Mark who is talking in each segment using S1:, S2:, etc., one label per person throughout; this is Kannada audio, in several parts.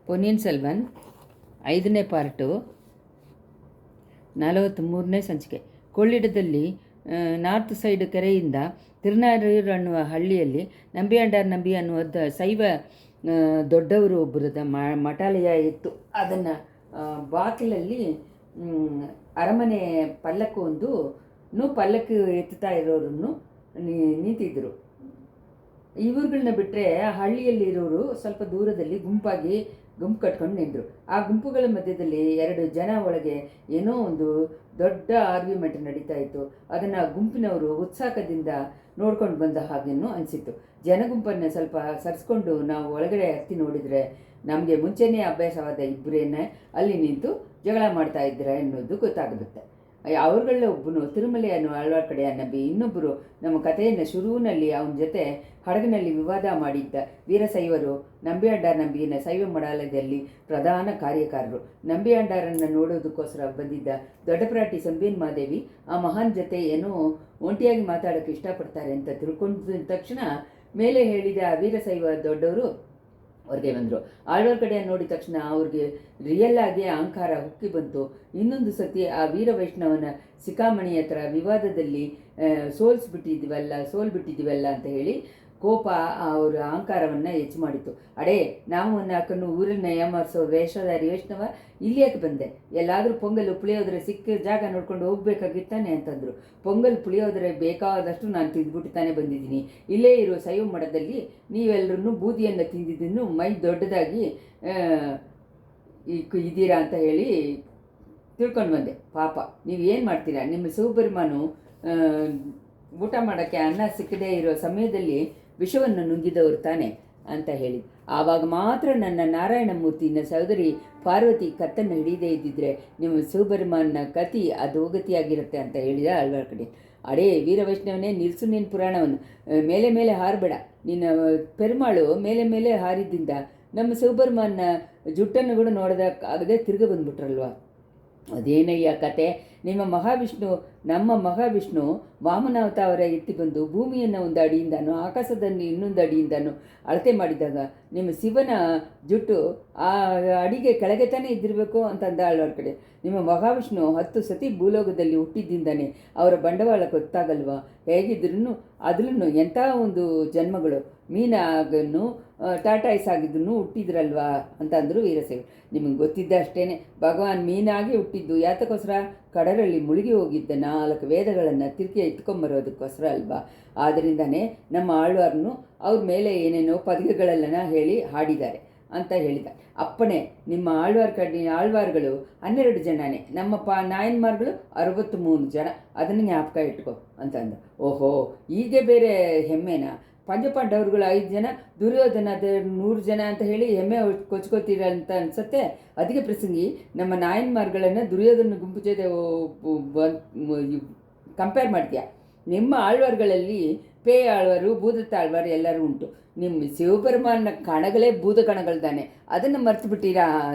S1: ಪೊನ್ನಿಯಿನ್ ಸೆಲ್ವನ್ 5ನೇ ಪಾರ್ಟು 43ನೇ ಸಂಚಿಕೆ. ಕೊಳ್ಳಿಡದಲ್ಲಿ ನಾರ್ತ್ ಸೈಡ್ ಕೆರೆಯಿಂದ ತಿರುನಾರೂರು ಅನ್ನುವ ಹಳ್ಳಿಯಲ್ಲಿ ನಂಬಿಯಾಂಡಾರ್ ನಂಬಿ ಅನ್ನುವ ಶೈವ ದೊಡ್ಡವರು ಒಬ್ಬರದ ಮಠಾಲಯ ಇತ್ತು. ಅದನ್ನು ಬಾಗಿಲಲ್ಲಿ ಅರಮನೆ ಪಲ್ಲಕ್ಕು ಪಲ್ಲಕ್ಕು ಎತ್ತುತ್ತಾ ಇರೋರನ್ನು ನಿಂತಿದ್ದರು. ಇವ್ರುಗಳನ್ನ ಬಿಟ್ಟರೆ ಆ ಹಳ್ಳಿಯಲ್ಲಿರೋರು ಸ್ವಲ್ಪ ದೂರದಲ್ಲಿ ಗುಂಪು ಕಟ್ಕೊಂಡು ನಿಂತರು. ಆ ಗುಂಪುಗಳ ಮಧ್ಯದಲ್ಲಿ 2 ಜನ ಒಳಗೆ ಏನೋ ಒಂದು ದೊಡ್ಡ ಆರ್ಗ್ಯುಮೆಂಟ್ ನಡೀತಾ ಇತ್ತು. ಅದನ್ನು ಗುಂಪಿನವರು ಉತ್ಸಾಹದಿಂದ ನೋಡ್ಕೊಂಡು ಬಂದ ಹಾಗೇನೂ ಅನಿಸಿತ್ತು. ಜನಗುಂಪನ್ನು ಸ್ವಲ್ಪ ಸರಿಸ್ಕೊಂಡು ನಾವು ಒಳಗಡೆ ಹತ್ತಿ ನೋಡಿದರೆ ನಮಗೆ ಮುಂಚೆನೇ ಅಭ್ಯಾಸವಾದ ಇಬ್ಬರೇನೆ ಅಲ್ಲಿ ನಿಂತು ಜಗಳ ಮಾಡ್ತಾ ಇದ್ದಾರೆ ಅನ್ನೋದು ಗೊತ್ತಾಗುತ್ತೆ. ಅವ್ರುಗಳೇ ಒಬ್ಬನು ತಿರುಮಲೆ ಅನ್ನೋ ಆಳ್ವಾರ್ ಕಡೆಯ ನಂಬಿ, ಇನ್ನೊಬ್ಬರು ನಮ್ಮ ಕಥೆಯನ್ನು ಶುರುವಿನಲ್ಲಿ ಅವನ ಜೊತೆ ಹಡಗಿನಲ್ಲಿ ವಿವಾದ ಮಾಡಿದ್ದ ವೀರಶೈವರು ನಂಬಿಯಾಂಡಾರ್ ನಂಬಿಯನ್ನು ಶೈವ ಮಠಾಲಯದಲ್ಲಿ ಪ್ರಧಾನ ಕಾರ್ಯಕಾರರು. ನಂಬಿಯಾಂಡಾರನ್ನು ನೋಡೋದಕ್ಕೋಸ್ಕರ ಬಂದಿದ್ದ ದೊಡ್ಡಪರಾಟಿ ಸಂಬೀನ್ ಮಾದೇವಿ ಆ ಮಹಾನ್ ಜೊತೆ ಏನೋ ಒಂಟಿಯಾಗಿ ಮಾತಾಡೋಕ್ಕೆ ಇಷ್ಟಪಡ್ತಾರೆ ಅಂತ ತಿಳ್ಕೊಂಡ ತಕ್ಷಣ ಮೇಲೆ ಹೇಳಿದ ವೀರಶೈವ ದೊಡ್ಡವರು ಅವ್ರಿಗೆ ಬಂದರು. ಆಳ್ವಾರ್ ಕಡೆ ನೋಡಿದ ತಕ್ಷಣ ಅವ್ರಿಗೆ ರಿಯಲ್ ಆಗಿ ಅಹಂಕಾರ ಹುಕ್ಕಿ ಬಂತು. ಇನ್ನೊಂದು ಸತಿ ಆ ವೀರ ವೈಷ್ಣವನ ಶಿಖಾಮಣಿ ಹತ್ರ ವಿವಾದದಲ್ಲಿ ಸೋಲ್ಬಿಟ್ಟಿದ್ದೀವಲ್ಲ ಅಂತ ಹೇಳಿ ಕೋಪ ಅವರ ಅಹಂಕಾರವನ್ನು ಹೆಚ್ಚು ಮಾಡಿತು. ಅಡೇ, ನಾವು ಹಾಕನ್ನು ಊರನ್ನ ಯಾಮಾರಿಸೋ ವೇಷಧಾರಿ ವೈಷ್ಣವ ಇಲ್ಲಿ ಯಾಕೆ ಬಂದೆ? ಎಲ್ಲಾದರೂ ಪೊಂಗಲ್ ಪುಳಿಯೋದ್ರೆ ಸಿಕ್ಕ ಜಾಗ ನೋಡ್ಕೊಂಡು ಹೋಗ್ಬೇಕಾಗಿತ್ತಾನೆ ಅಂತಂದರು. ಪೊಂಗಲ್ ಪುಳಿಯೋದ್ರೆ ಬೇಕಾದಷ್ಟು ನಾನು ತಿಂದ್ಬಿಟ್ಟು ತಾನೇ ಬಂದಿದ್ದೀನಿ. ಇಲ್ಲೇ ಇರೋ ಶೈವ ಮಠದಲ್ಲಿ ನೀವೆಲ್ಲರೂ ಬೂದಿಯನ್ನು ತಿಂದಿದ್ದನ್ನು ಮೈ ದೊಡ್ಡದಾಗಿ ಇದ್ದೀರಾ ಅಂತ ಹೇಳಿ ತಿಳ್ಕೊಂಡು ಬಂದೆ. ಪಾಪ ನೀವೇನು ಮಾಡ್ತೀರಾ? ನಿಮ್ಮ ಶಿವಪೆರುಮಾನು ಊಟ ಮಾಡೋಕ್ಕೆ ಅನ್ನ ಸಿಕ್ಕದೇ ಇರೋ ಸಮಯದಲ್ಲಿ ವಿಷವನ್ನು ನುಂಗಿದವರು ತಾನೆ ಅಂತ ಹೇಳಿ, ಆವಾಗ ಮಾತ್ರ ನನ್ನ ನಾರಾಯಣಮೂರ್ತಿನ ಸಹೋದರಿ ಪಾರ್ವತಿ ಕತ್ತನ್ನು ಹಿಡಿಯದೇ ಇದ್ದಿದ್ರೆ ನಿಮ್ಮ ಶಿವಪೆರುಮಾನ್ನ ಕತಿ ಅಧೋಗತಿಯಾಗಿರುತ್ತೆ ಅಂತ ಹೇಳಿದ ಆಳ್ವಾರ್ ಕಡೆ. ಅಡೇ ವೀರವೈಷ್ಣವನೇ, ನಿಲ್ಸು ನಿನ್ನ ಪುರಾಣವನ್ನು, ಮೇಲೆ ಹಾರಬೇಡ. ನಿನ್ನ ಪೆರುಮಾಳು ಮೇಲೆ ಹಾರಿದ್ದಿಂದ ನಮ್ಮ ಶಿವಪೆರುಮಾನ್ನ ಜುಟ್ಟನ್ನು ಕೂಡ ನೋಡೋದಕ್ಕಾಗದೆ ತಿರುಗಿ ಬಂದ್ಬಿಟ್ರಲ್ವ? ಅದೇನಯ್ಯ ಕತೆ? ನಮ್ಮ ಮಹಾವಿಷ್ಣು ವಾಮನಾವತಾರ ಎತ್ತಿ ಬಂದು ಭೂಮಿಯನ್ನು ಒಂದು ಅಡಿಯಿಂದನೂ ಆಕಾಶದಲ್ಲಿ ಇನ್ನೊಂದು ಅಡಿಯಿಂದನೂ ಅಳತೆ ಮಾಡಿದಾಗ ನಿಮ್ಮ ಶಿವನ ಜುಟ್ಟು ಆ ಅಡಿಗೆ ಕೆಳಗೆ ತಾನೇ ಇದ್ದಿರಬೇಕು ಅಂತಂದ ಆಳ್ವಾರ್ ಕಡೆ. ನಿಮ್ಮ ಮಹಾವಿಷ್ಣು 10 ಸತಿ ಭೂಲೋಕದಲ್ಲಿ ಹುಟ್ಟಿದ್ದಿಂದಾನೆ ಅವರ ಬಂಡವಾಳ ಗೊತ್ತಾಗಲ್ವಾ? ಹೇಗಿದ್ರೂ ಅದನ್ನು ಎಂಥ ಒಂದು ಜನ್ಮಗಳು, ಮೀನಾಗನ್ನು ಟಾಟಾಯ್ಸ್ ಆಗಿದ್ದನ್ನು ಹುಟ್ಟಿದ್ರಲ್ವಾ ಅಂತಂದರು ವೀರಶೈವ. ನಿಮಗೆ ಗೊತ್ತಿದ್ದ ಅಷ್ಟೇ, ಭಗವಾನ್ ಮೀನಾಗಿ ಹುಟ್ಟಿದ್ದು ಯಾತಕ್ಕೋಸ್ಕರ? ಕಡಲಲ್ಲಿ ಮುಳುಗಿ ಹೋಗಿದ್ದ 4 ವೇದಗಳನ್ನು ತಿರುಗಿ ಎತ್ಕೊಂಬರೋದಕ್ಕೋಸ್ಕರ ಅಲ್ವಾ? ಆದ್ದರಿಂದನೇ ನಮ್ಮ ಆಳ್ವಾರ್ನು ಅವ್ರ ಮೇಲೆ ಏನೇನೋ ಪದಗಳನ್ನ ಹೇಳಿ ಹಾಡಿದ್ದಾರೆ ಅಂತ ಹೇಳಿದ. ಅಪ್ಪಣೆ, ನಿಮ್ಮ ಆಳ್ವಾರ್ಗಳು 12 ಜನನೇ, ನಮ್ಮ ನಾಯನ್ಮಾರ್ಗಳು 63 ಜನ, ಅದನ್ನು ಜ್ಞಾಪಕ ಇಟ್ಕೊ ಅಂತಂದ. ಓಹೋ, ಹೀಗೆ ಬೇರೆ ಹೆಮ್ಮೆನಾ? ಪಂಚಪಾಂಡವರುಗಳು 5 ಜನ, ದುರ್ಯೋಧನ 100 ಜನ ಅಂತ ಹೇಳಿ ಹೆಮ್ಮೆ ಕೊಚ್ಕೋತೀರ ಅಂತ ಅನ್ಸುತ್ತೆ. ಅದಕ್ಕೆ ಪ್ರಸಂಗಿ ನಮ್ಮ ನಾಯನ್ಮಾರ್ಗಳನ್ನು ದುರ್ಯೋಧನ ಗುಂಪು ಜೊತೆ ಕಂಪೇರ್ ಮಾಡ್ತೀಯ. ನಿಮ್ಮ ಆಳ್ವಾರ್ಗಳಲ್ಲಿ ಆಳ್ವಾರು, ಭೂದತ್ತ ಆಳ್ವಾರು ಎಲ್ಲರೂ ಉಂಟು. ನಿಮ್ಮ ಶಿವಪೆರುಮಾನ್ನ ಕಣಗಳೇ ಭೂತ ಕಣಗಳ್ದಾನೆ, ಅದನ್ನು ಮರ್ತು ಬಿಟ್ಟಿರಾ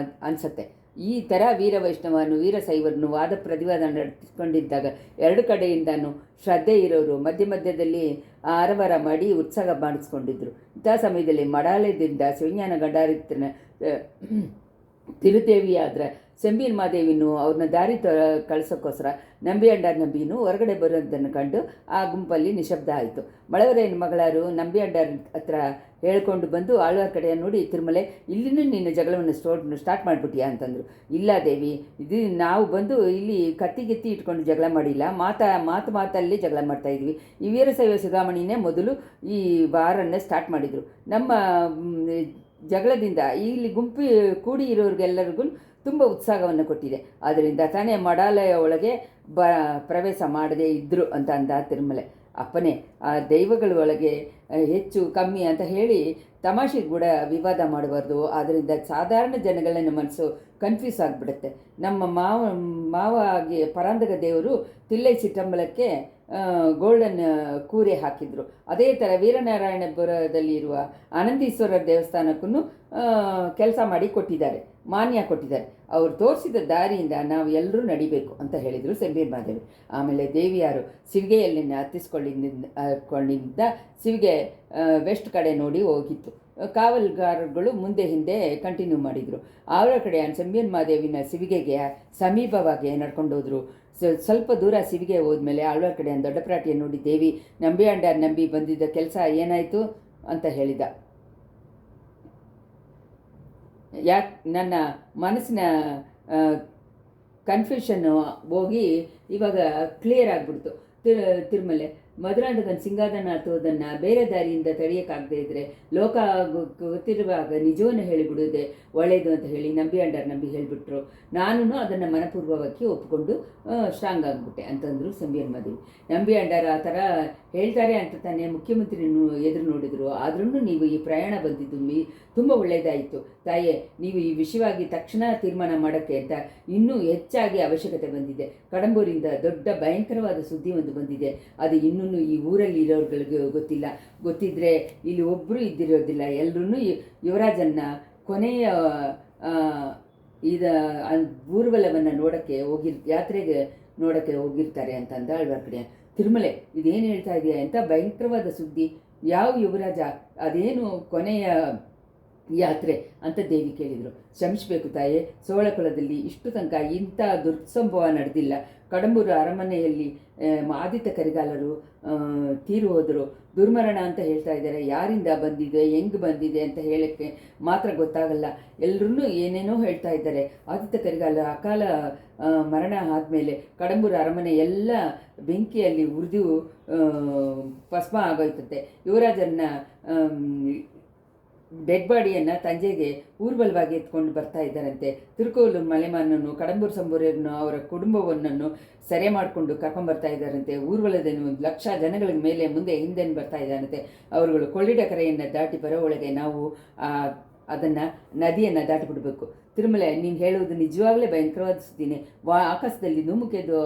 S1: ಅನ್ಸತ್ತೆ. ಈ ಥರ ವೀರವೈಷ್ಣವನು ವೀರಶೈವರನ್ನು ವಾದ ಪ್ರತಿವಾದ ನಡೆಸ್ಕೊಂಡಿದ್ದಾಗ 2 ಕಡೆಯಿಂದನೂ ಶ್ರದ್ಧೆ ಇರೋರು ಮಧ್ಯದಲ್ಲಿ ಆರವಾರ ಮಾಡಿ ಉತ್ಸಾಹ ಮಾಡಿಸ್ಕೊಂಡಿದ್ರು. ಇಂಥ ಸಮಯದಲ್ಲಿ ಮಠಾಲಯದಿಂದ ಶಿವಜ್ಞಾನ ಗಂಡಾರಿತ್ರನ ತಿರುದೇವಿಯಾದ್ರೆ ಸಂಬೀನ್ ಮಾದೇವಿನೂ ಅವ್ರನ್ನ ದಾರಿ ಕಳಿಸೋಕ್ಕೋಸ್ಕರ ನಂಬಿಯಾಂಡಾರ್ ನಂಬಿನೂ ಹೊರಗಡೆ ಬರೋದನ್ನು ಕಂಡು ಆ ಗುಂಪಲ್ಲಿ ನಿಶಬ್ದ ಆಯಿತು. ಮಳವರೇನ ಮಗಳಾರು ನಂಬಿಯಾಂಡಾರ್ ಹತ್ರ ಹೇಳ್ಕೊಂಡು ಬಂದು ಆಳ್ವಾರ್ ಕಡೆಯ ನೋಡಿ, ತಿರುಮಲೆ, ಇಲ್ಲಿನೂ ನಿನ್ನ ಜಗಳವನ್ನು ಸ್ಟಾರ್ಟ್ ಮಾಡಿಬಿಟ್ಟಿಯಾ ಅಂತಂದರು. ಇಲ್ಲ ದೇವಿ, ಇದು ನಾವು ಬಂದು ಇಲ್ಲಿ ಕತ್ತಿ ಇಟ್ಕೊಂಡು ಜಗಳ ಮಾಡಿಲ್ಲ, ಮಾತಲ್ಲಿ ಜಗಳ ಮಾಡ್ತಾಯಿದ್ವಿ. ಈ ವೀರಶೈವ ಶಿಖಾಮಣಿನೇ ಮೊದಲು ಈ ವಾರನ್ನು ಸ್ಟಾರ್ಟ್ ಮಾಡಿದರು. ನಮ್ಮ ಜಗಳದಿಂದ ಇಲ್ಲಿ ಕೂಡಿ ಇರೋರಿಗೆಲ್ಲರಿಗೂ ತುಂಬ ಉತ್ಸಾಹವನ್ನು ಕೊಟ್ಟಿದೆ. ಆದ್ದರಿಂದ ತಾನೇ ಮಠಾಲಯ ಒಳಗೆ ಪ್ರವೇಶ ಮಾಡದೇ ಇದ್ದರು ಅಂತ ಅಂದ ತಿರುಮಲೆ. ಅಪ್ಪನೇ, ಆ ದೈವಗಳ ಒಳಗೆ ಹೆಚ್ಚು ಕಮ್ಮಿ ಅಂತ ಹೇಳಿ ತಮಾಷೆಗೆ ಕೂಡ ವಿವಾದ ಮಾಡಬಾರ್ದು. ಆದ್ದರಿಂದ ಸಾಧಾರಣ ಜನಗಳ ಮನಸ್ಸು ಕನ್ಫ್ಯೂಸ್ ಆಗಿಬಿಡುತ್ತೆ. ನಮ್ಮ ಮಾವ ಆಗಿ ಪರಾಂದಕ ದೇವರು ತಿಲ್ಲೈ ಚಿಟ್ಟಂಬಲಕ್ಕೆ ಗೋಲ್ಡನ್ ಕೂರೆ ಹಾಕಿದರು. ಅದೇ ಥರ ವೀರನಾರಾಯಣಪುರದಲ್ಲಿ ಇರುವ ಆನಂದೀಶ್ವರ ದೇವಸ್ಥಾನಕ್ಕೂ ಕೆಲಸ ಮಾಡಿ ಕೊಟ್ಟಿದ್ದಾರೆ, ಮಾನ್ಯ ಕೊಟ್ಟಿದ್ದಾರೆ. ಅವರು ತೋರಿಸಿದ ದಾರಿಯಿಂದ ನಾವು ಎಲ್ಲರೂ ನಡಿಬೇಕು ಅಂತ ಹೇಳಿದರು ಸಂಬೀನ್ ಮಾದೇವಿ. ಆಮೇಲೆ ದೇವಿಯಾರು ಶಿವಿಗೆಯಲ್ಲಿ ಹತ್ತಿಸ್ಕೊಂಡಿದ್ದ ಶಿವಿಗೆ ವೆಸ್ಟ್ ಕಡೆ ನೋಡಿ ಹೋಗಿತ್ತು. ಕಾವಲುಗಾರರುಗಳು ಮುಂದೆ ಹಿಂದೆ ಕಂಟಿನ್ಯೂ ಮಾಡಿದರು. ಅವರ ಕಡೆ ಸೆಂಬಿಯನ್ ಮಾದೇವಿನ ಸಿವಿಗೆಗೆ ಸಮೀಪವಾಗಿ ನಡ್ಕೊಂಡು ಹೋದರು. ಸ್ವಲ್ಪ ದೂರ ಸಿವಿಗೆ ಹೋದ್ಮೇಲೆ ಆಳ್ವಾರ್ ಕಡೆ ದೊಡ್ಡ ಪ್ರಾಟಿಯನ್ನು ನೋಡಿ, ದೇವಿ ನಂಬಿ ಅಂಡಾರ್ ನಂಬಿ ಬಂದಿದ್ದ ಕೆಲಸ ಏನಾಯಿತು ಅಂತ ಹೇಳಿದ. ಯಾಕೆ ನನ್ನ ಮನಸ್ಸಿನ ಕನ್ಫ್ಯೂಷನ್ನು ಹೋಗಿ ಇವಾಗ ಕ್ಲಿಯರ್ ಆಗಿಬಿಡ್ತು. ತಿರುಮಲೆ ಮಧುರಾಂಧಕನ ಸಿಂಗಾದನ ಹತ್ತೋದನ್ನು ಬೇರೆ ದಾರಿಯಿಂದ ತಡೆಯೋಕ್ಕಾಗದೇ ಇದ್ದರೆ ಲೋಕ ಗೊತ್ತಿರುವಾಗ ನಿಜವನ್ನು ಹೇಳಿಬಿಡೋದೆ ಒಳ್ಳೆಯದು ಅಂತ ಹೇಳಿ ನಂಬಿ ಅಂಡಾರ್ ನಂಬಿ ಹೇಳಿಬಿಟ್ರು. ನಾನು ಅದನ್ನು ಮನಪೂರ್ವವಾಗಿ ಒಪ್ಪಿಕೊಂಡು ಸ್ಟ್ರಾಂಗ್ ಆಗಿಬಿಟ್ಟೆ ಅಂತಂದರು ಸೆಂಬಿಯನ್ ಮಾದೇವಿ. ನಂಬಿ ಅಂಡಾರ್ ಆ ಥರ ಹೇಳ್ತಾರೆ ಅಂತ ತಾನೇ ಮುಖ್ಯಮಂತ್ರಿನೂ ಎದುರು ನೋಡಿದರು. ಆದ್ರೂ ನೀವು ಈ ಪ್ರಯಾಣ ಬಂದಿದ್ದು ತುಂಬ ಒಳ್ಳೆಯದಾಯಿತು ತಾಯೇ. ನೀವು ಈ ವಿಷಯವಾಗಿ ತಕ್ಷಣ ತೀರ್ಮಾನ ಮಾಡೋಕ್ಕೆ ಅಂತ ಇನ್ನೂ ಹೆಚ್ಚಾಗಿ ಅವಶ್ಯಕತೆ ಬಂದಿದೆ. ಕಡಂಬೂರಿಂದ ದೊಡ್ಡ ಭಯಂಕರವಾದ ಸುದ್ದಿ ಒಂದು ಬಂದಿದೆ. ಅದು ಇನ್ನೂ ಈ ಊರಲ್ಲಿ ಇರೋರುಗಳಿಗೆ ಗೊತ್ತಿಲ್ಲ. ಗೊತ್ತಿದ್ದರೆ ಇಲ್ಲಿ ಒಬ್ಬರು ಇದ್ದಿರೋದಿಲ್ಲ. ಎಲ್ಲರೂ ಯುವರಾಜನ್ನ ಕೊನೆಯ ಊರ್ವಲವನ್ನು ಯಾತ್ರೆಗೆ ನೋಡೋಕ್ಕೆ ಹೋಗಿರ್ತಾರೆ ಅಂತ ಅಂದ ಆಳ್ವಾರ್ ಕಡೆ. ತಿರುಮಲೆ ಇದೇನು ಹೇಳ್ತಾ ಇದೆಯಾ ಅಂತ ಭಯಂಕರವಾದ ಸುದ್ದಿ. ಯಾವ ಯುವರಾಜ, ಅದೇನು ಕೊನೆಯ ಯಾತ್ರೆ ಅಂತ ದೇವಿ ಕೇಳಿದರು. ಶ್ರಮಿಸಬೇಕು ತಾಯೇ, ಸೋಳಕುಲದಲ್ಲಿ ಇಷ್ಟು ತನಕ ಇಂಥ ದುರ್ಸಂಭವ ನಡೆದಿಲ್ಲ. ಕಡಂಬೂರು ಅರಮನೆಯಲ್ಲಿ ಆದಿತ್ಯ ಕರಿಗಾಲರು ತೀರು ಹೋದರು. ದುರ್ಮರಣ ಅಂತ ಹೇಳ್ತಾ ಇದ್ದಾರೆ. ಯಾರಿಂದ ಬಂದಿದೆ, ಹೆಂಗೆ ಬಂದಿದೆ ಅಂತ ಹೇಳೋಕ್ಕೆ ಮಾತ್ರ ಗೊತ್ತಾಗಲ್ಲ. ಎಲ್ಲರೂ ಏನೇನೋ ಹೇಳ್ತಾ ಇದ್ದಾರೆ. ಆದಿತ್ಯ ಕರಿಗಾಲ ಅಕಾಲ ಮರಣ ಆದಮೇಲೆ ಕಡಂಬೂರು ಅರಮನೆ ಎಲ್ಲ ಬೆಂಕಿಯಲ್ಲಿ ಉರಿದು ಭಸ್ಮ ಆಗೋಯ್ತಂತೆ. ಯುವರಾಜನ್ನ ಡೆಡ್ ಬಾಡಿಯನ್ನು ತಂಜೆಗೆ ಊರ್ವಲವಾಗಿ ಎತ್ಕೊಂಡು ಬರ್ತಾ ಇದ್ದಾರಂತೆ. ತಿರುಕೋಲು ಮಲೆಮಾನನ್ನು, ಕಡಂಬೂರು ಸಂಬೂರನ್ನು, ಅವರ ಕುಟುಂಬವನ್ನು ಸೆರೆ ಮಾಡಿಕೊಂಡು ಕರ್ಕೊಂಡ್ಬರ್ತಾ ಇದ್ದಾರಂತೆ. ಊರ್ವಲದಲ್ಲಿ 1 ಲಕ್ಷ ಜನಗಳ ಮೇಲೆ ಮುಂದೆ ಹಿಂದೆ ಬರ್ತಾ ಇದ್ದಾರಂತೆ. ಅವರುಗಳು ಕೊಳ್ಳಿಡ ಕರೆಯನ್ನು ದಾಟಿ ಬರೋ ಒಳಗೆ ನಾವು ಅದನ್ನು ನದಿಯನ್ನು ದಾಟಿಬಿಡ್ಬೇಕು. ತಿರುಮಲೆ ನೀನು ಹೇಳುವುದು ನಿಜವಾಗಲೇ ಭಯಂಕರವಾದ ಸುದ್ದಿನೇ. ಆಕಾಶದಲ್ಲಿ ಧೂಮುಕೇತು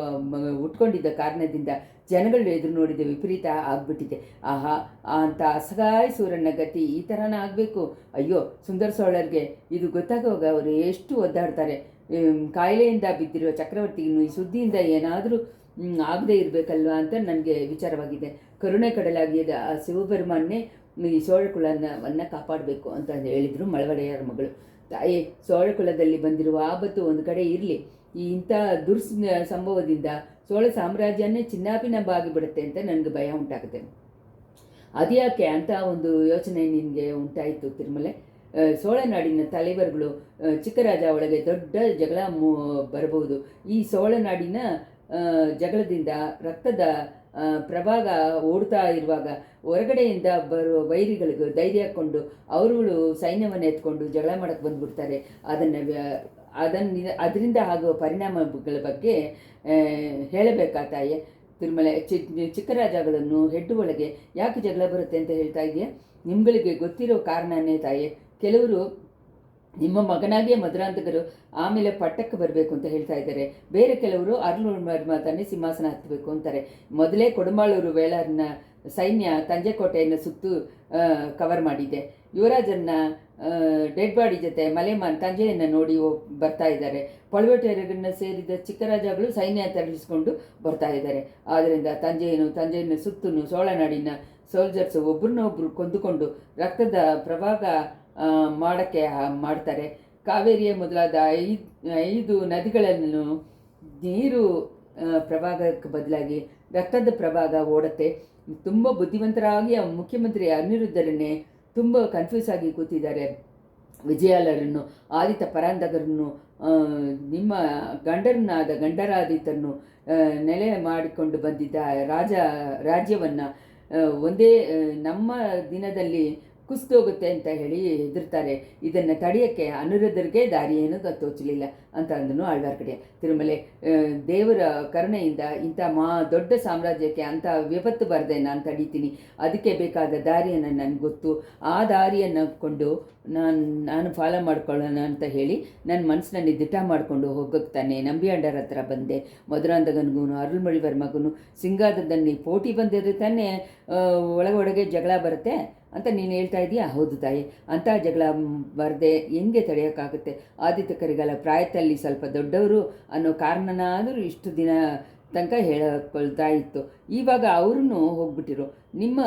S1: ಉಟ್ಕೊಂಡಿದ್ದ ಕಾರಣದಿಂದ ಜನಗಳು ಎದುರು ನೋಡಿದ ವಿಪರೀತ ಆಗ್ಬಿಟ್ಟಿದೆ. ಆಹಾ, ಅಂತ ಅಸಗಾಯ ಸೂರನ ಗತಿ ಈ ಥರನ ಆಗಬೇಕು. ಅಯ್ಯೋ, ಸುಂದರ ಸೋಳರ್ಗೆ ಇದು ಗೊತ್ತಾಗುವಾಗ ಅವರು ಎಷ್ಟು ಒದ್ದಾಡ್ತಾರೆ. ಕಾಯಿಲೆಯಿಂದ ಬಿದ್ದಿರೋ ಚಕ್ರವರ್ತಿಗೂ ಈ ಸುದ್ದಿಯಿಂದ ಏನಾದರೂ ಆಗದೇ ಇರಬೇಕಲ್ವ ಅಂತ ನನಗೆ ವಿಚಾರವಾಗಿದೆ. ಕರುಣೆ ಕಡಲಾಗಿದ್ದ ಆ ಶಿವಪೆರುಮಾನ್ನೇ ಈ ಸೋಳಕುಲವನ್ನು ಕಾಪಾಡಬೇಕು ಅಂತ ಹೇಳಿದರು ಮಳವಡೆಯರ ಮಗಳು. ತಾಯಿ, ಸೋಳಕುಲದಲ್ಲಿ ಬಂದಿರುವ ಆಪತ್ತು ಒಂದು ಕಡೆ ಇರಲಿ, ಈ ಇಂಥ ಸಂಭವದಿಂದ ಸೋಳ ಸಾಮ್ರಾಜ್ಯನೇ ಚಿನ್ನಾಪಿನ್ನಂಬಾಗಿಬಿಡುತ್ತೆ ಅಂತ ನನಗೆ ಭಯ ಉಂಟಾಗುತ್ತೆ. ಅದ್ಯಾಕೆ ಅಂತ ಒಂದು ಯೋಚನೆ ನಿನಗೆ ಉಂಟಾಯಿತು ತಿರುಮಲೆ? ಸೋಳನಾಡಿನ ತಲೆವರುಗಳು ಚಿಕ್ಕರಾಜ ಒಳಗೆ ದೊಡ್ಡ ಜಗಳ ಬರಬಹುದು. ಈ ಸೋಳನಾಡಿನ ಜಗಳದಿಂದ ರಕ್ತದ ಪ್ರಭಾಗ ಓಡ್ತಾ ಇರುವಾಗ ಹೊರಗಡೆಯಿಂದ ಬರುವ ವೈರಿಗಳಿಗೂ ಧೈರ್ಯ ಹಾಕ್ಕೊಂಡು ಅವರುಗಳು ಸೈನ್ಯವನ್ನು ಎತ್ಕೊಂಡು ಜಗಳ ಮಾಡೋಕ್ಕೆ ಬಂದುಬಿಡ್ತಾರೆ. ಅದರಿಂದ ಆಗುವ ಪರಿಣಾಮಗಳ ಬಗ್ಗೆ ಹೇಳಬೇಕಾ ತಾಯಿ? ತಿರುಮಲೆ, ಚಿಕ್ಕರಾಜಗಳನ್ನು ಹೆಡ್ಡು ಒಳಗೆ ಯಾಕೆ ಜಗಳ ಬರುತ್ತೆ ಅಂತ ಹೇಳ್ತಾ ಇದೆಯಾ? ನಿಮ್ಗಳಿಗೆ ಗೊತ್ತಿರೋ ಕಾರಣನೇ ತಾಯಿ. ಕೆಲವರು ನಿಮ್ಮ ಮಗನಾಗಿಯೇ ಮಧುರಾಂಧಕರು ಆಮೇಲೆ ಪಟ್ಟಕ್ಕೆ ಬರಬೇಕು ಅಂತ ಹೇಳ್ತಾ ಇದ್ದಾರೆ. ಬೇರೆ ಕೆಲವರು ಅರುಳ್ಮರ್ಮತನ್ನೇ ಸಿಂಹಾಸನ ಹತ್ತಬೇಕು ಅಂತಾರೆ. ಮೊದಲೇ ಕೊಡಮಾಳೂರು ವೇಳಾರನ ಸೈನ್ಯ ತಂಜೆಕೋಟೆಯನ್ನು ಸುತ್ತು ಕವರ್ ಮಾಡಿದೆ. ಯುವರಾಜನ್ನ ಡೆಡ್ ಬಾಡಿ ಜೊತೆ ಮಲೆಮಾನ್ ತಂಜೆಯನ್ನು ನೋಡಿ ಬರ್ತಾ ಇದ್ದಾರೆ. ಪಳುವಟೆಯರನ್ನು ಸೇರಿದ ಚಿಕ್ಕರಾಜಗಳು ಸೈನ್ಯ ತರಿಸಿಕೊಂಡು ಬರ್ತಾ ಇದ್ದಾರೆ. ಆದ್ದರಿಂದ ತಂಜೆಯನ್ನು ಸುತ್ತೂ ಸೋಳನಾಡಿನ ಸೋಲ್ಜರ್ಸ್ ಒಬ್ರನ್ನೊಬ್ರು ಕೊಂದುಕೊಂಡು ರಕ್ತದ ಪ್ರಭಾಗ ಮಾಡೋಕ್ಕೆ ಮಾಡ್ತಾರೆ. ಕಾವೇರಿಯ ಮೊದಲಾದ 5 ನದಿಗಳನ್ನು ನೀರು ಪ್ರಭಾಗಕ್ಕೆ ಬದಲಾಗಿ ರಕ್ತದ ಪ್ರಭಾಗ ಓಡುತ್ತೆ. ತುಂಬ ಬುದ್ಧಿವಂತರಾಗಿ ಮುಖ್ಯಮಂತ್ರಿ ಅನಿರುದ್ಧರನ್ನೇ ತುಂಬ ಕನ್ಫ್ಯೂಸ್ ಆಗಿ ಕೂತಿದ್ದಾರೆ. ವಿಜಯಾಲರನ್ನು, ಆದಿತ್ಯ ಪರಾಂಧಕರನ್ನು, ನಿಮ್ಮ ಗಂಡರಾದಿತರನ್ನು ನೆಲೆ ಮಾಡಿಕೊಂಡು ಬಂದಿದ್ದ ರಾಜ್ಯವನ್ನು ಒಂದೇ ನಮ್ಮ ದಿನದಲ್ಲಿ ಕುಸಿದೋಗುತ್ತೆ ಅಂತ ಹೇಳಿ ಹೆದರ್ತಾರೆ. ಇದನ್ನು ತಡೆಯೋಕ್ಕೆ ಅನಿರುದ್ಧರಿಗೆ ದಾರಿ ಏನೂ ತೋಚಲಿಲ್ಲ ಅಂತ ಅಂದನು ಆಳ್ವಾರ್ ಕಡೆ. ತಿರುಮಲೆ, ದೇವರ ಕರುಣೆಯಿಂದ ಇಂಥ ದೊಡ್ಡ ಸಾಮ್ರಾಜ್ಯಕ್ಕೆ ಅಂಥ ವಿಪತ್ತು ಬರದೆ ನಾನು ತಡೀತೀನಿ. ಅದಕ್ಕೆ ಬೇಕಾದ ದಾರಿಯನ್ನು ನನಗೆ ಗೊತ್ತು. ಆ ದಾರಿಯನ್ನು ಕೊಂಡು ನಾನು ಫಾಲೋ ಮಾಡ್ಕೊಳ್ಳೋಣ ಅಂತ ಹೇಳಿ ನನ್ನ ಮನಸ್ಸಿನಲ್ಲಿ ದಿಟ ಮಾಡಿಕೊಂಡು ಹೋಗೋಗ್ತಾನೆ. ನಂಬಿ ಅಂಡರ್ ಹತ್ರ ಬಂದೆ. ಮಧುರಾಂಧಕನಿಗೂ ಅರುಳ್ಮೊಳಿವರ್ಮಗೂ ಸಿಂಗಾದದಲ್ಲಿ ಪೋಟಿ ಬಂದಿದ್ರೆ ತಾನೇ ಒಳಗೊಳಗೆ ಜಗಳ ಬರುತ್ತೆ ಅಂತ ನೀನು ಹೇಳ್ತಾ ಇದೀಯಾ? ಹೌದು ತಾಯಿ, ಅಂಥ ಜಗಳ ಬರದೆ ಹೆಂಗೆ ತಡೆಯೋಕ್ಕಾಗುತ್ತೆ? ಆದಿತ್ಯ ಕರಿಗಾಲ ಪ್ರಾಯದಲ್ಲಿ ಸ್ವಲ್ಪ ದೊಡ್ಡವರು ಅನ್ನೋ ಕಾರಣನಾದರೂ ಇಷ್ಟು ದಿನ ತನಕ ಹೇಳ್ಕೊಳ್ತಾ ಇತ್ತು. ಇವಾಗ ಅವ್ರೂ ಹೋಗ್ಬಿಟ್ಟಿರು. ನಿಮ್ಮ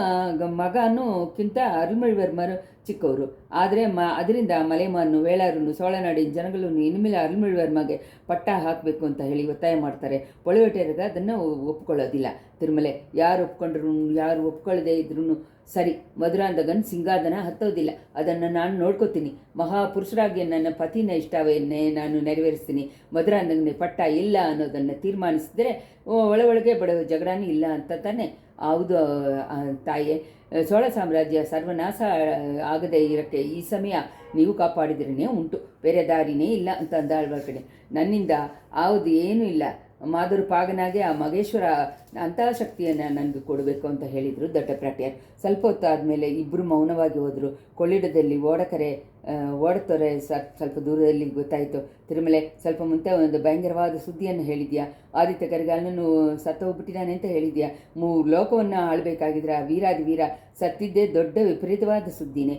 S1: ಮಗನೂಕ್ಕಿಂತ ಅರುಳ್ಮೊಳಿವರ್ಮರು ಚಿಕ್ಕವರು. ಆದರೆ ಅದರಿಂದ ಮಲೆಮಾನು ವೇಳಾರನು ಸೋಳನಾಡಿನ ಜನಗಳು ಇನ್ಮೇಲೆ ಅರುಳ್ಮೊಳಿವರ್ಮಗೆ ಪಟ್ಟ ಹಾಕಬೇಕು ಅಂತ ಹೇಳಿ ಒತ್ತಾಯ ಮಾಡ್ತಾರೆ. ಪೊಳವಟೇರಿಗೆ ಅದನ್ನು ಒಪ್ಕೊಳ್ಳೋದಿಲ್ಲ. ತಿರುಮಲೆ ಯಾರು ಒಪ್ಕೊಂಡ್ರು ಯಾರು ಒಪ್ಕೊಳ್ಳದೆ ಇದ್ರೂ ಸರಿ, ಮಧುರಾಂಧಗನ್ ಸಿಂಗಾದನ ಹತ್ತೋದಿಲ್ಲ. ಅದನ್ನು ನಾನು ನೋಡ್ಕೋತೀನಿ. ಮಹಾಪುರುಷರಾಗಿ ನನ್ನ ಪತಿನ ಇಷ್ಟವನ್ನೇ ನಾನು ನೆರವೇರಿಸ್ತೀನಿ. ಮಧುರಾಂಧಗನಿಗೆ ಪಟ್ಟ ಇಲ್ಲ ಅನ್ನೋದನ್ನು ತೀರ್ಮಾನಿಸಿದರೆ ಒಳಗೆ ಬಡವ ಜಗಳನೇ ಇಲ್ಲ ಅಂತ ತಾನೆ. ಹೌದು ತಾಯೇ, ಚೋಳ ಸಾಮ್ರಾಜ್ಯ ಸರ್ವನಾಶ ಆಗದೆ ಇರೋಕ್ಕೆ ಈ ಸಮಯ ನೀವು ಕಾಪಾಡಿದ್ರೇ ಉಂಟು, ಬೇರೆ ದಾರಿನೇ ಇಲ್ಲ ಅಂತ ಅಂದ ಆಳ್ವಾರ್. ನನ್ನಿಂದ ಯಾವುದು ಏನೂ ಇಲ್ಲ, ಮಾಧುರು ಪಾಗನಾಗೆ ಆ ಮಗೇಶ್ವರ ಅಂತಹ ಶಕ್ತಿಯನ್ನು ನನಗೆ ಕೊಡಬೇಕು ಅಂತ ಹೇಳಿದರು ದೊಡ್ಡಪ್ರಾಟ್ಯರ್. ಸ್ವಲ್ಪ ಹೊತ್ತಾದಮೇಲೆ ಇಬ್ಬರು ಮೌನವಾಗಿ ಹೋದರು. ಕೊಳ್ಳಿಡದಲ್ಲಿ ಓಡತೊರೆ ಸ್ವಲ್ಪ ದೂರದಲ್ಲಿ ಗೊತ್ತಾಯಿತು. ತಿರುಮಲೆ, ಸ್ವಲ್ಪ ಮುಂದೆ ಒಂದು ಭಯಂಕರವಾದ ಸುದ್ದಿಯನ್ನು ಹೇಳಿದ್ಯಾ? ಆದಿತ್ಯ ಕರಿಗಾಲನು ಸತ್ತೋಗ್ಬಿಟ್ಟಿದ್ದಾನೆ ಅಂತ ಹೇಳಿದ್ಯಾ? 3 ಲೋಕವನ್ನು ಆಳಬೇಕಾಗಿದ್ರೆ ಆ ವೀರಾದಿ ವೀರ ಸತ್ತಿದ್ದೇ ದೊಡ್ಡ ವಿಪರೀತವಾದ ಸುದ್ದಿನೇ.